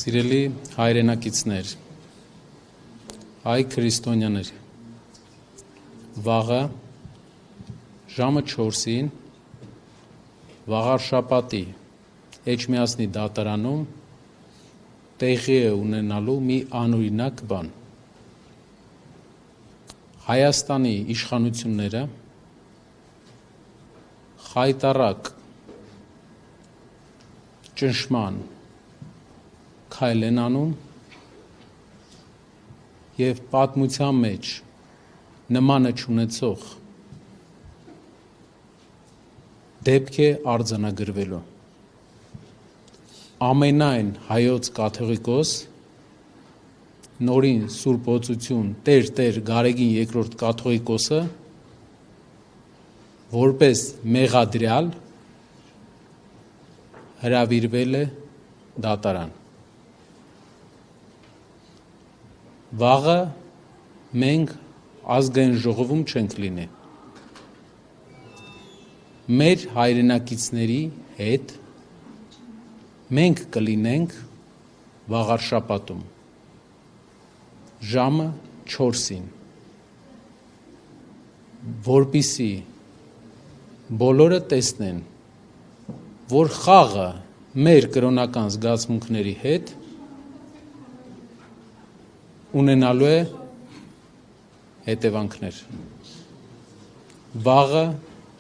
Սիրելի հայրենակիցներ, հայ քրիստոնյաներ, վաղը ժամը 4-ին վաղարշաբաթի Էջմիածնի դատարանում տեղի է ունենալու մի անօրինակ բան։ Հայաստանի իշխանությունները խայտառակ ճնշման քայլ են անում եւ պատմության մեջ նմանը չունեցող դեպք է արձանագրվելու։ Ամենայն հայոց կաթողիկոս նորին Սուրբ Օծություն Տեր Գարեգին II կաթողիկոսը որպես մեղադրյալ հրավիրվել է դատարան։ Վաղը մենք ազգային ժողովում չենք լինի։ Մեր հայրենակիցների հետ մենք կլինենք վաղարշաբաթում ժամը 4-ին, որպեսզի բոլորը տեսնեն, որ խաղը մեր կրոնական զգացմունքների հետ ունենալու է հետևանքներ։ Վաղը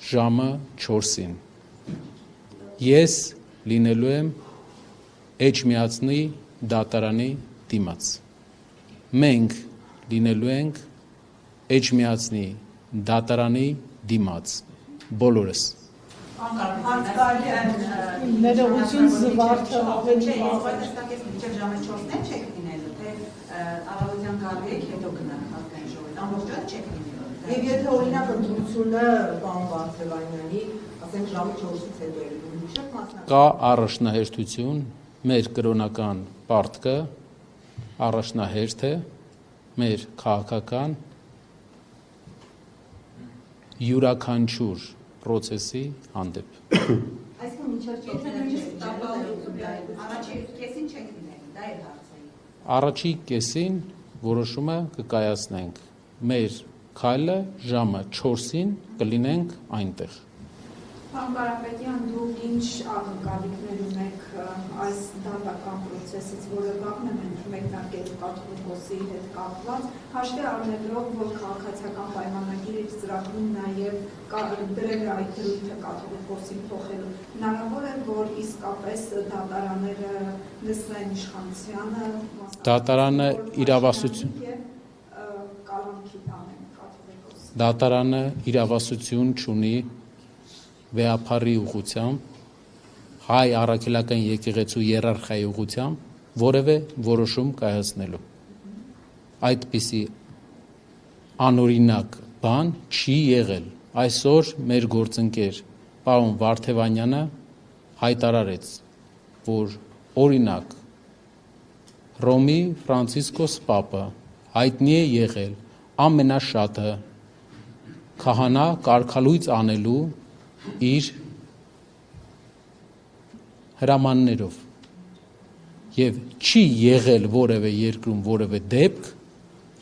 ժամը 4-ին ես լինելու եմ Էջմիածնի դատարանի դիմաց։ Մենք լինելու ենք Էջմիածնի դատարանի դիմաց, բոլորս։ Ներողություն զվարթը ավելի վաղ է։ Ժամը 4-ին չեք լինելու, թե առավոտյան գալու եք հետո գնանք ազգային ժողովին, ամբողջովին չեք լինելու։ Եվ եթե օրինակ ընդունությունը պարոն Վարդևանյանի, ասենք ժամը 4-ից հետո է լինում, չեք մասնակցում։ Կա առաջնահերթություն, մեր կրոնական պարտքը առաջնահերթ է մեր քաղաքական յուրաքանչյուր process-ի հանդեպ։ Այսինքն մինչև 4-ին կեսին չեք լինելու, դա է հարցը։ Առաջի կեսին որոշումը կկայացնենք։ Մեր քայլը ժամը 4-ին կլինենք այնտեղ։ Պարոն Կարապետյան, դուք ինչ ակնկալիքներ ունեք այս դատական process-ից, որը վաղն է մեկնարկել կաթողիկոսի հետ կապված, հաշվի առնելով, որ քաղաքացիական պայմանագիրը ծրագրում նաև դրել է այդ դրույթը կաթողիկոսին փոխելու, հնարավոր է, որ իսկապես դատարանները լսեն իշխանությանը, Դատարանը իրավասություն կալանքի տանեն կաթողիկոսին։ Դատարանը իրավասություն չունի վեհափարի ուղղությամբ, հայ առաքելական եկեղեցու հիերարխիայի ուղղությամբ որևէ որոշում կայացնելու։ Այդպիսի անօրինակ բան չի եղել։ Այսօր մեր գործընկեր պարոն Վարդևանյանը հայտարարեց, որ օրինակ Ռոմի Ֆրանցիսկոս Պապը հայտնի է եղել ամենաշատը քահանա կարգալույծ անելու իր հրամաններով եւ չի եղել որևէ երկրում որևէ դեպք,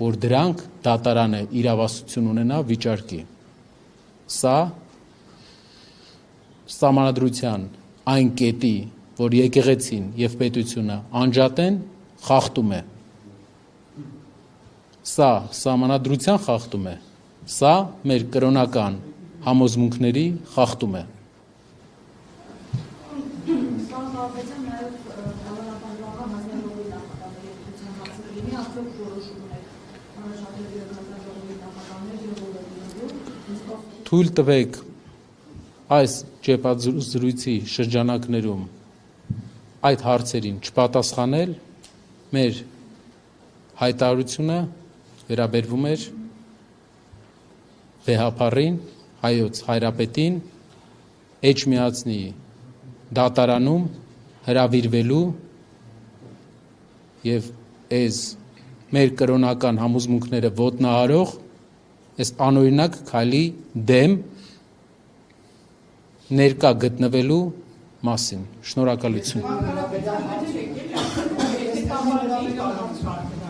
որ դրանք դատարանը իրավասություն ունենա վիճարկի։ Սա սահմանադրության այն կետի, որ եկեղեցին եւ պետությունը անջատեն, խախտում է։ Սա սահմանադրության խախտում է։ Սա մեր կրոնական համոզմունքների խախտում է։ Թույլ տվեք այս ճեպազրույցի շրջանակներում այդ հարցերին չպատասխանել, մեր հայտարարությունը վերաբերվում էր վեհափարին, հայոց հայրապետին, Էջմիածնի դատարանում հրավիրվելու եւ այս մեր կրոնական համոզմունքները ոտնահարող այս անօրինակ քայլի դեմ ներկա գտնվելու մասին։ Շնորհակալություն։ Համարժի կարգավորման